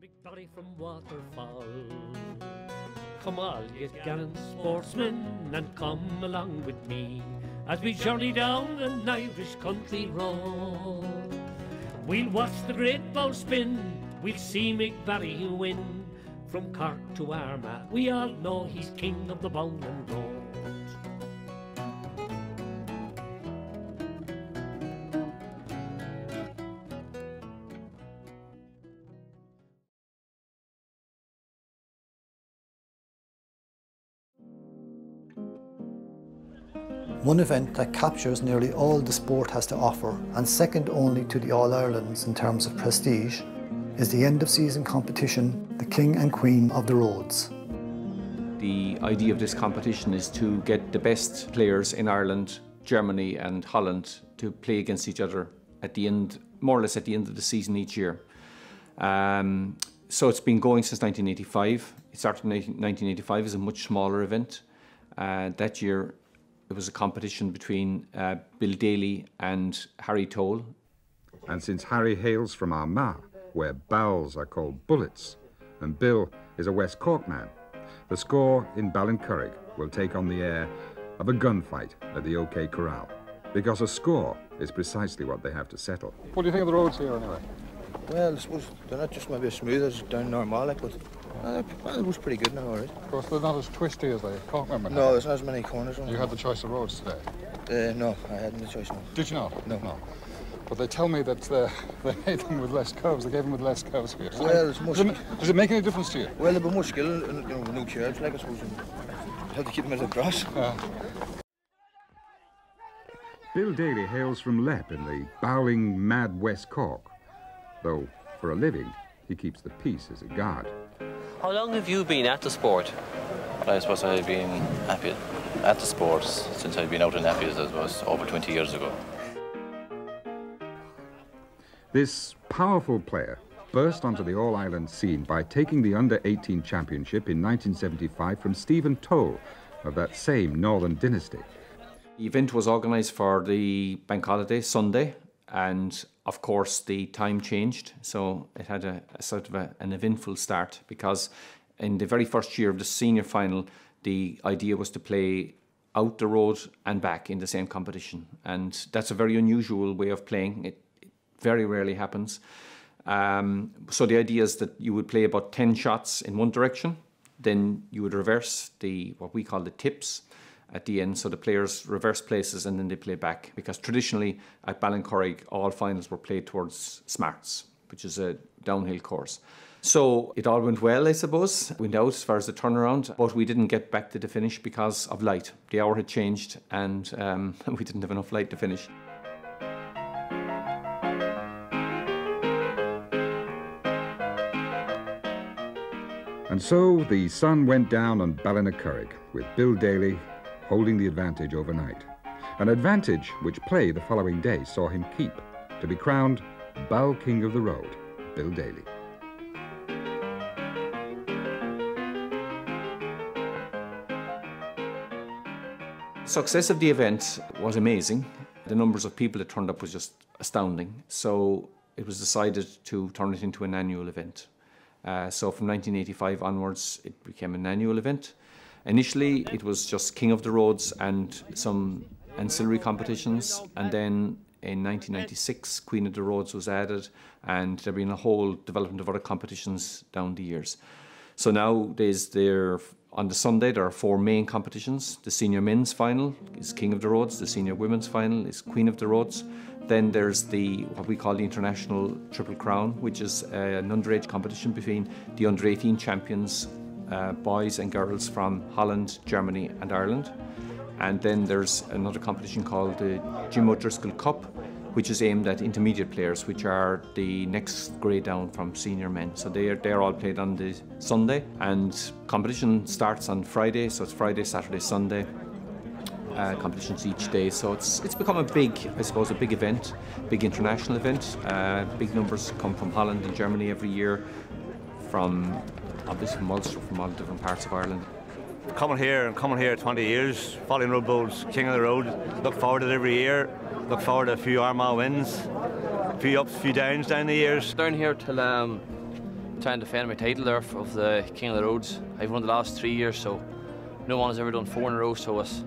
Victory from Waterfall. Come all you gallant sportsmen and come along with me as we journey down an Irish country road. We'll watch the great bow spin, we'll see McBarry win. From Cork to Armagh, we all know he's king of the Bowland Road. One event that captures nearly all the sport has to offer, and second only to the All-Irelands in terms of prestige, is the end-of-season competition, the King and Queen of the Roads. The idea of this competition is to get the best players in Ireland, Germany and Holland to play against each other at the end, more or less at the end of the season each year. So it's been going since 1985. It started in 1985 as a much smaller event. That year it was a competition between Bill Daly and Harry Toll. And since Harry hails from Armagh, where bowls are called bullets, and Bill is a West Cork man, the score in Ballincurrig will take on the air of a gunfight at the OK Corral, because a score is precisely what they have to settle. What do you think of the roads here anyway? Well, I suppose they're not just maybe as smooth as down Normal, but well, it was pretty good now, all right. Of course, they're not as twisty as they Cork remember. No, there's not as many corners. You had the choice of roads today? No, I hadn't the choice, no. Did you not? No. But they tell me that they made them with less curves. They gave them with less curves here. Well, it's much... Does it make any difference to you? Well, there'll be more skill in new curves, like I suppose. You have to keep them at the grass. Bill Daly hails from Lepp in the bowling mad West Cork, though for a living he keeps the peace as a guard. How long have you been at the sport? I suppose I've been happy at the sport since I've been out in nappies, as was over 20 years ago. This powerful player burst onto the All-Ireland scene by taking the Under-18 Championship in 1975 from Stephen Toll of that same Northern dynasty. The event was organised for the bank holiday, Sunday, and of course the time changed, so it had a sort of an eventful start, because in the very first year of the senior final, the idea was to play out the road and back in the same competition, and that's a very unusual way of playing. It very rarely happens. So the idea is that you would play about 10 shots in one direction, then you would reverse what we call the tips at the end, so the players reverse places and then they play back, because traditionally at Ballincurrig all finals were played towards Smarts, which is a downhill course. So it all went well, I suppose. Went out as far as the turnaround, but we didn't get back to the finish because of light. The hour had changed and we didn't have enough light to finish. And so the sun went down on Ballincurrig, with Bill Daly holding the advantage overnight. An advantage which play the following day saw him keep, to be crowned Bow King of the Road, Bill Daly. The success of the event was amazing. The numbers of people that turned up was just astounding. So it was decided to turn it into an annual event. So from 1985 onwards, it became an annual event. Initially, it was just King of the Roads and some ancillary competitions, and then in 1996, Queen of the Roads was added, and there have been a whole development of other competitions down the years. So nowadays, on the Sunday, there are 4 main competitions. The senior men's final is King of the Roads, the senior women's final is Queen of the Roads. Then there's what we call the International Triple Crown, which is an underage competition between the under-18 champions, boys and girls from Holland, Germany and Ireland. And then there's another competition called the Jim O'Driscoll Cup, which is aimed at intermediate players, which are the next grade down from senior men. So they're all played on the Sunday, and competition starts on Friday, so it's Friday, Saturday, Sunday. Competitions each day, so it's become a big event, big international event. Big numbers come from Holland and Germany every year, obviously from Ulster, from all different parts of Ireland. Coming here 20 years, following Road Bowls, King of the Road. Look forward to it every year. Look forward to a few Armagh wins, a few ups, a few downs down the years. Down here till trying to defend my title there of the King of the Roads. I've won the last 3 years, so no one has ever done 4 in a row, so it's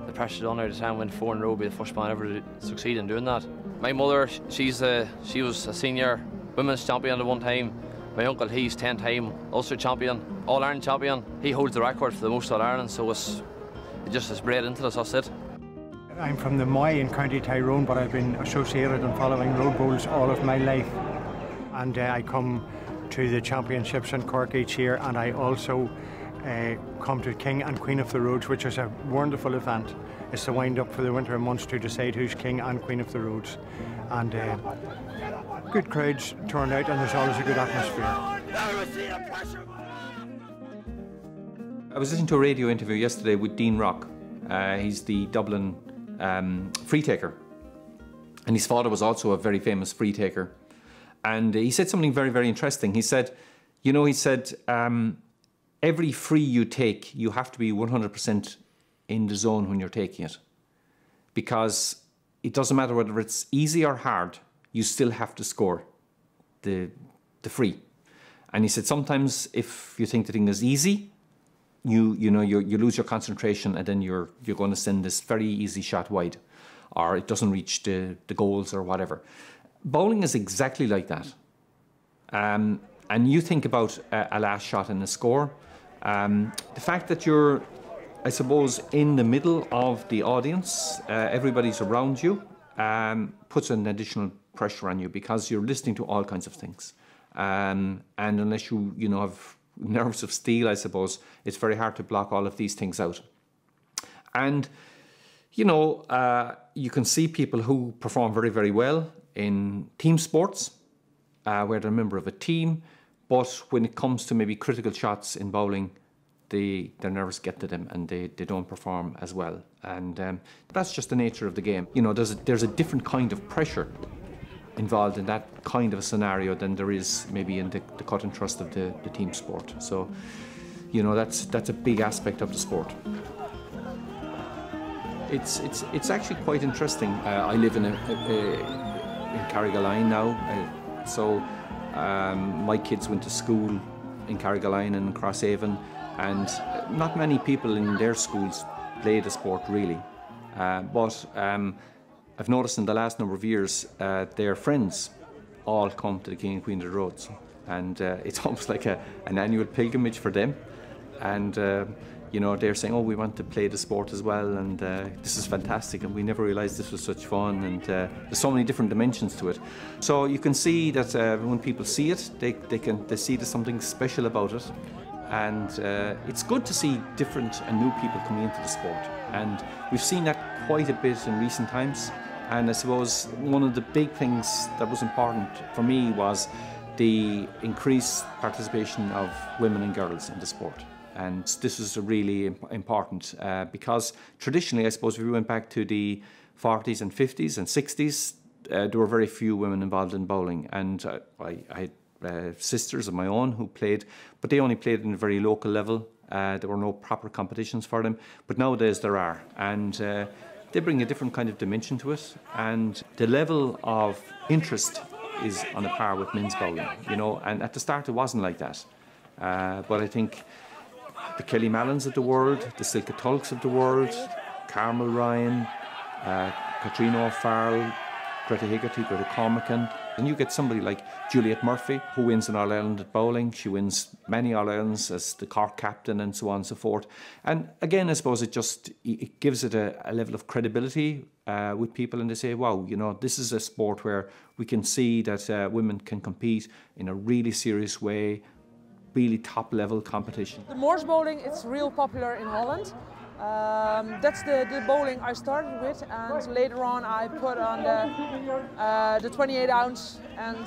the pressure on there to try and win 4 in a row, be the first man ever to succeed in doing that. My mother, she was a senior women's champion at one time. My uncle, he's 10-time Ulster champion, All-Ireland champion. He holds the record for the most All-Ireland, so it just is bred into us, that's it. I'm from the Moy in County Tyrone, but I've been associated and following road bowls all of my life. And I come to the championships in Cork each year, and I also come to King and Queen of the Roads, which is a wonderful event. It's the wind up for the winter months to decide who's King and Queen of the Roads. And good crowds turn out, and there's always a good atmosphere. I was listening to a radio interview yesterday with Dean Rock. He's the Dublin free taker, and his father was also a very famous free taker. And he said something very, very interesting. He said, every free you take, you have to be 100% in the zone when you're taking it, because it doesn't matter whether it's easy or hard, you still have to score the free. And he said sometimes if you think the thing is easy, you lose your concentration, and then you're going to send this very easy shot wide, or it doesn't reach the goals or whatever. Bowling is exactly like that. And you think about a last shot and a score. The fact that you're, I suppose, in the middle of the audience, everybody's around you, puts an additional pressure on you, because you're listening to all kinds of things. And unless you have nerves of steel, I suppose, it's very hard to block all of these things out. And, you can see people who perform very, very well in team sports, where they're a member of a team, but when it comes to maybe critical shots in bowling, their nerves get to them and they don't perform as well. And that's just the nature of the game. There's a different kind of pressure involved in that kind of a scenario than there is maybe in the cut and thrust of the team sport. So, that's a big aspect of the sport. It's actually quite interesting. I live in Carrigaline now, so my kids went to school in Carrigaline and Crosshaven, and not many people in their schools play the sport really. But I've noticed in the last number of years, their friends all come to the King and Queen of the Roads, and it's almost like an annual pilgrimage for them. And they're saying, oh, we want to play the sport as well, and this is fantastic, and we never realised this was such fun, and there's so many different dimensions to it. So you can see that when people see it, they see there's something special about it, and it's good to see different and new people coming into the sport, and we've seen that quite a bit in recent times. And I suppose one of the big things that was important for me was the increased participation of women and girls in the sport. And this is really important because traditionally, I suppose, if we went back to the 40s and 50s and 60s, there were very few women involved in bowling. And I had sisters of my own who played, but they only played in a very local level. There were no proper competitions for them. But nowadays there are. And they bring a different kind of dimension to it. And the level of interest is on a par with men's bowling, And at the start it wasn't like that. But I think the Kelly Mallons of the world, the Silke Tulks of the world, Carmel Ryan, Katrina O'Farrell, Greta Hegarty, Greta Cormacan. And you get somebody like Juliet Murphy, who wins an All-Ireland at bowling. She wins many All-Irelands as the Cork captain and so on and so forth. And again, I suppose it gives it a level of credibility with people, and they say, wow, this is a sport where we can see that women can compete in a really serious way, really top-level competition. The Morse bowling, it's real popular in Holland. That's the bowling I started with, and later on I put on the 28 ounce and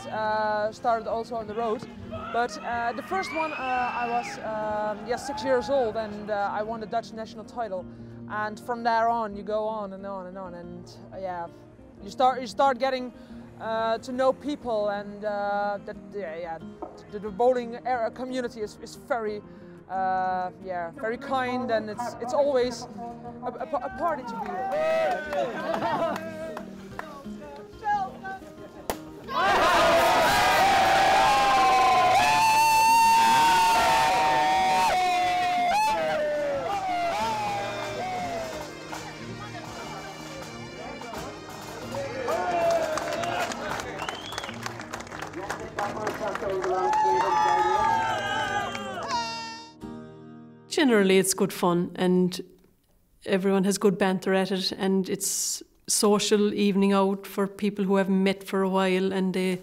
started also on the road. But the first one I was 6 years old, and I won the Dutch national title. And from there on you go on and on and on, and you start getting to know people, and the bowling community is very very kind, and it's always a party to be with. generally it's good fun and everyone has good banter at it, and it's social evening out for people who haven't met for a while, and they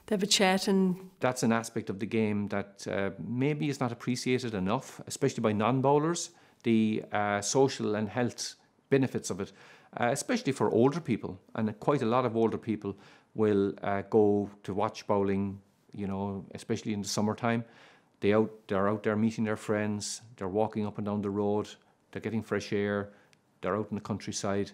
have a chat. And that's an aspect of the game that maybe is not appreciated enough, especially by non-bowlers, the social and health benefits of it, especially for older people. And quite a lot of older people will go to watch bowling, you know, especially in the summertime. They're out there meeting their friends, they're walking up and down the road, they're getting fresh air, they're out in the countryside,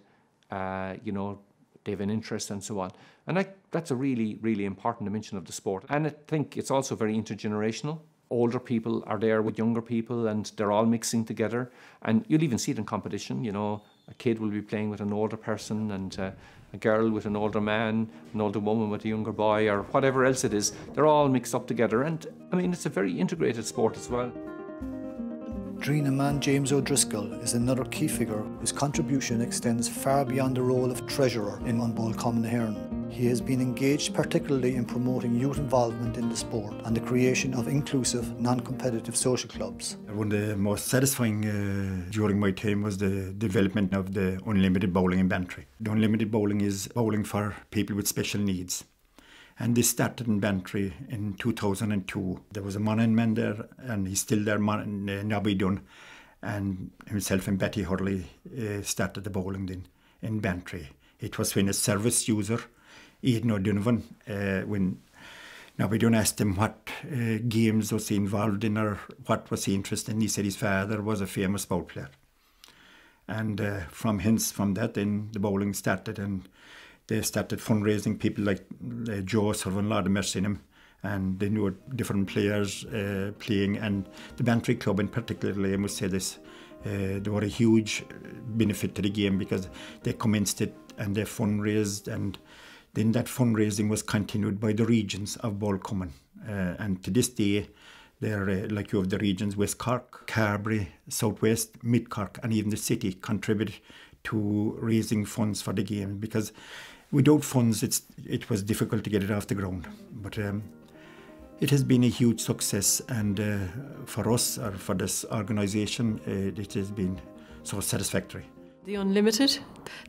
you know, they have an interest and so on. And that's a really, really important dimension of the sport. And I think it's also very intergenerational. Older people are there with younger people and they're all mixing together. And you'll even see it in competition, you know, a kid will be playing with an older person and a girl with an older man, an older woman with a younger boy, or whatever else it is. They're all mixed up together. And I mean, it's a very integrated sport as well. Drina man James O'Driscoll is another key figure whose contribution extends far beyond the role of treasurer in Unbowl Common Nairn. He has been engaged particularly in promoting youth involvement in the sport and the creation of inclusive, non-competitive social clubs. One of the most satisfying during my time was the development of the unlimited bowling in Bantry. The unlimited bowling is bowling for people with special needs. And this started in Bantry in 2002. There was a Monaghan man there, and he's still there, Nobby Dunn, and himself and Betty Hurley started the bowling then in Bantry. It was when a service user, Ian O'Donovan, when Nobby Dunn asked him what games was he involved in or what was he interested in, he said his father was a famous bowl player. And from that, then the bowling started, and they started fundraising, people like Joe Sullivan, Lord of Mercy in him, and they knew different players playing, and the Bantry Club in particular, I must say this, they were a huge benefit to the game because they commenced it and they fundraised, and then that fundraising was continued by the regions of Bowl Common. And to this day, they're like you have the regions, West Cork, Carbery, South West, Mid Cork, and even the city contributed to raising funds for the game, because without funds it was difficult to get it off the ground. But it has been a huge success, and for us, or for this organisation, it has been so satisfactory. The Unlimited,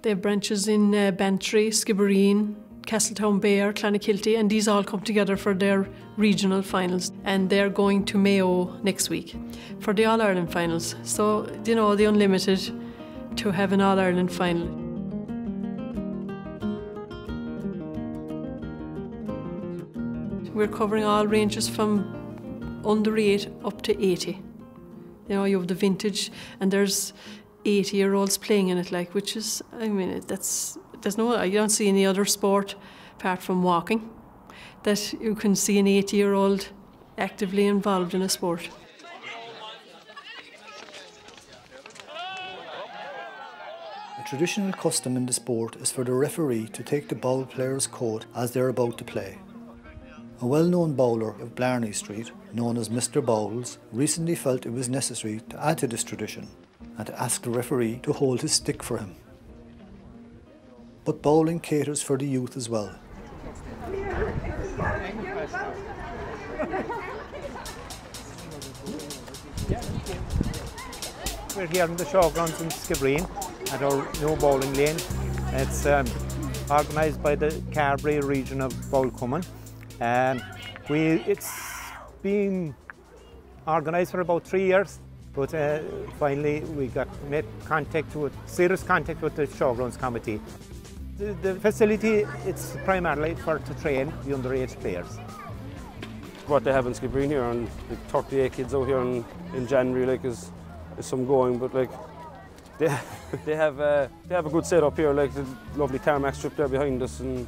they have branches in Bantry, Skibbereen, Castletown Bear, Clonakilty, and these all come together for their regional finals, and they're going to Mayo next week for the All-Ireland finals. So, you know, the Unlimited to have an All-Ireland final. We're covering all ranges from under 8 up to 80. You know, you have the vintage, and there's 80-year-olds playing in it, like, which is, I mean, you don't see any other sport apart from walking that you can see an 80-year-old actively involved in a sport. A traditional custom in the sport is for the referee to take the bowl player's coat as they're about to play. A well-known bowler of Blarney Street, known as Mr. Bowles, recently felt it was necessary to add to this tradition and to ask the referee to hold his stick for him. But bowling caters for the youth as well. We're here in the showgrounds in Skibbereen at our new bowling lane. It's organised by the Carbery region of Bowl Common. It's been organised for about 3 years, but finally we made serious contact with the showgrounds committee. The facility, it's primarily to train the underage players. What they have in Skibbereen here, and like 38 kids out here in January, like is some going, but like they have a good setup here, like the lovely tarmac strip there behind us, and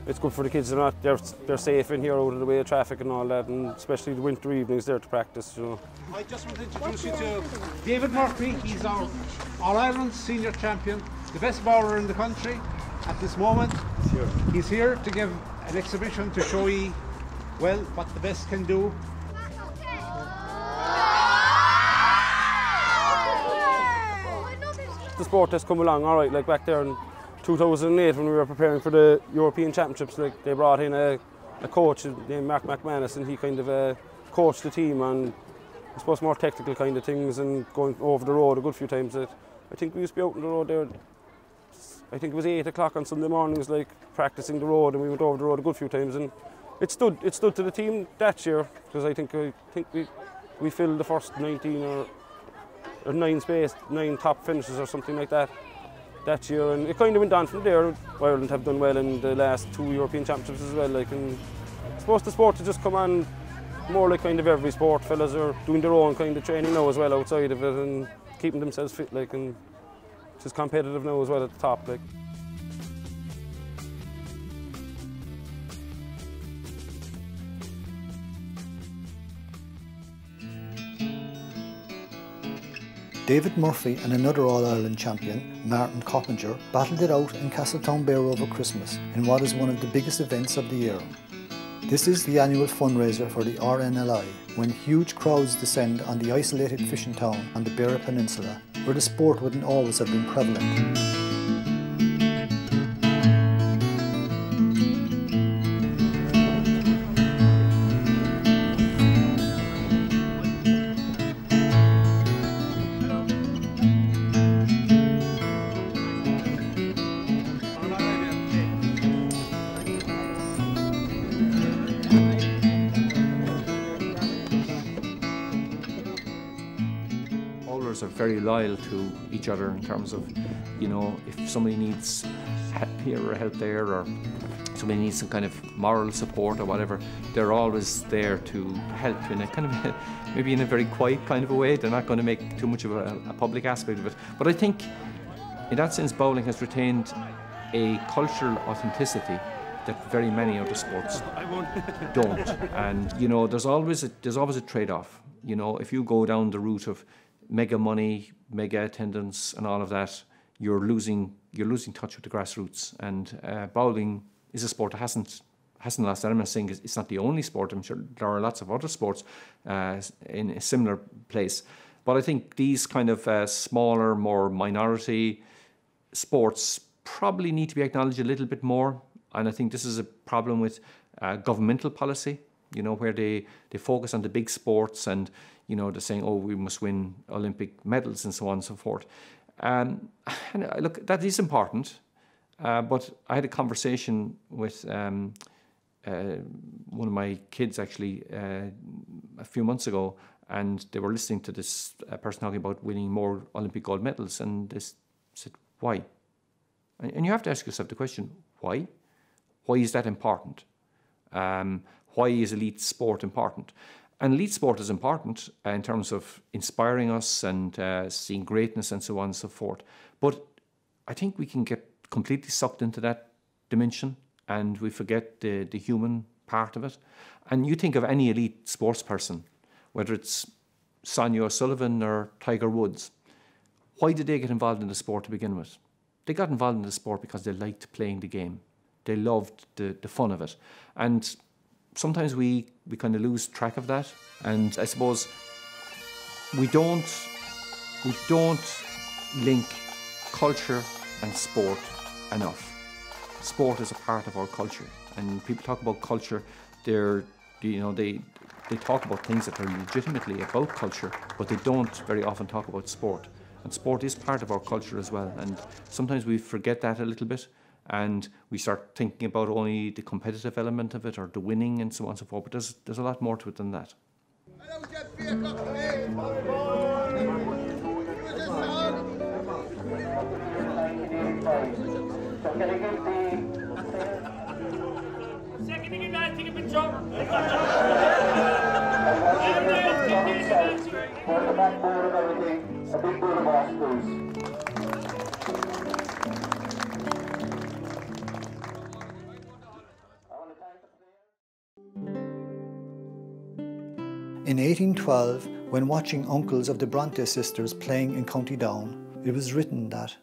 it's good for the kids. They're safe in here, out of the way of traffic and all that, and especially the winter evenings there to practice, you know. I just want to introduce you to David Murphy. He's our All-Ireland senior champion, the best bowler in the country at this moment. Sure. He's here to give an exhibition to show you, well, what the best can do. The sport has come along all right, like back there in 2008 when we were preparing for the European Championships, like they brought in a coach named Mark McManus, and he kind of coached the team, and I suppose, more technical kind of things and going over the road a good few times. I think we used to be out on the road there, I think it was 8 o'clock on Sunday mornings, like practicing the road, and we went over the road a good few times, and it stood to the team that year, because I think we filled the first 19 or 9 top finishes or something like that year, and it kind of went on from there. Ireland have done well in the last 2 European Championships as well, like, and I suppose the sport has just come on more like kind of every sport. Fellas are doing their own kind of training now as well outside of it and keeping themselves fit, like, and just competitive now as well at the top, like. David Murphy and another All-Ireland champion, Martin Coppinger, battled it out in Castletownbere over Christmas in what is one of the biggest events of the year. This is the annual fundraiser for the RNLI, when huge crowds descend on the isolated fishing town on the Beara Peninsula, where the sport wouldn't always have been prevalent. Are very loyal to each other in terms of, you know, if somebody needs help here or help there, or somebody needs some kind of moral support or whatever, they're always there to help in a kind of maybe in a very quiet kind of a way. They're not going to make too much of a public aspect of it. But I think in that sense bowling has retained a cultural authenticity that very many other sports don't. And you know, there's always a trade-off. You know, if you go down the route of mega money, mega attendance, and all of that, you're losing touch with the grassroots. And bowling is a sport that hasn't lost that. I'm not saying it's not the only sport. I'm sure there are lots of other sports in a similar place. But I think these kind of smaller, more minority sports probably need to be acknowledged a little bit more. And I think this is a problem with governmental policy, you know, where they focus on the big sports and, you know, they're saying, oh, we must win Olympic medals and so on and so forth. And look, that is important. But I had a conversation with one of my kids actually a few months ago, and they were listening to this person talking about winning more Olympic gold medals, and they said, why? And you have to ask yourself the question, why? Why is that important? Why is elite sport important? And elite sport is important in terms of inspiring us and seeing greatness and so on and so forth. But I think we can get completely sucked into that dimension and we forget the human part of it. And you think of any elite sports person, whether it's Sonia O'Sullivan or Tiger Woods, why did they get involved in the sport to begin with? They got involved in the sport because they liked playing the game. They loved the fun of it. And sometimes we kind of lose track of that, and I suppose we don't link culture and sport enough. Sport is a part of our culture, and people talk about culture. They talk about things that are legitimately about culture, but they don't very often talk about sport. And sport is part of our culture as well, and sometimes we forget that a little bit. And we start thinking about only the competitive element of it or the winning and so on and so forth. But there's a lot more to it than that. In 1812, when watching uncles of the Bronte sisters playing in County Down, it was written that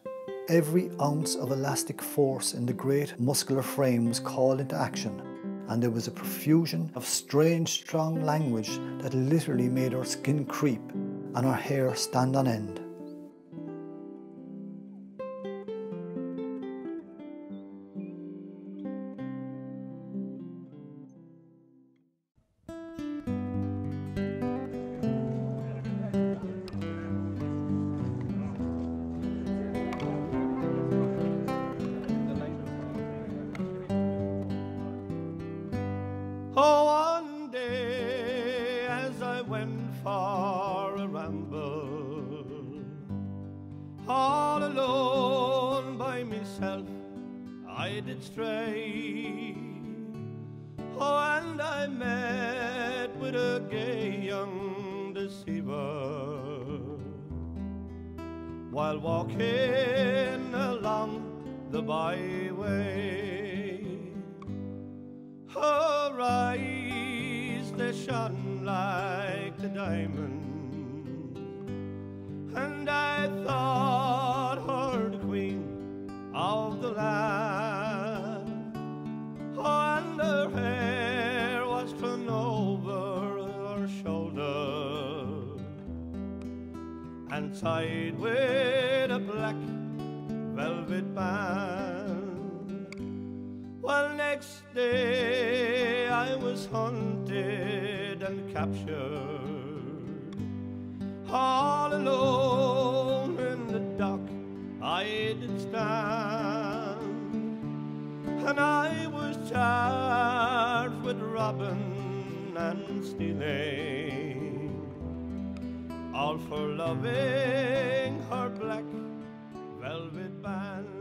every ounce of elastic force in the great muscular frame was called into action, and there was a profusion of strange, strong language that literally made our skin creep and our hair stand on end. Oh, one day as I went for a ramble, all alone by myself I did stray. Oh, and I met with a gay young deceiver while walking along the byway. Her eyes, they shone like the diamonds, and I thought her the queen of the land. Oh, and her hair was thrown over her shoulder and tied with a black velvet band. Well, next day I was hunted and captured, all alone in the dock I did stand, and I was charged with robbing and stealing, all for loving her black velvet band.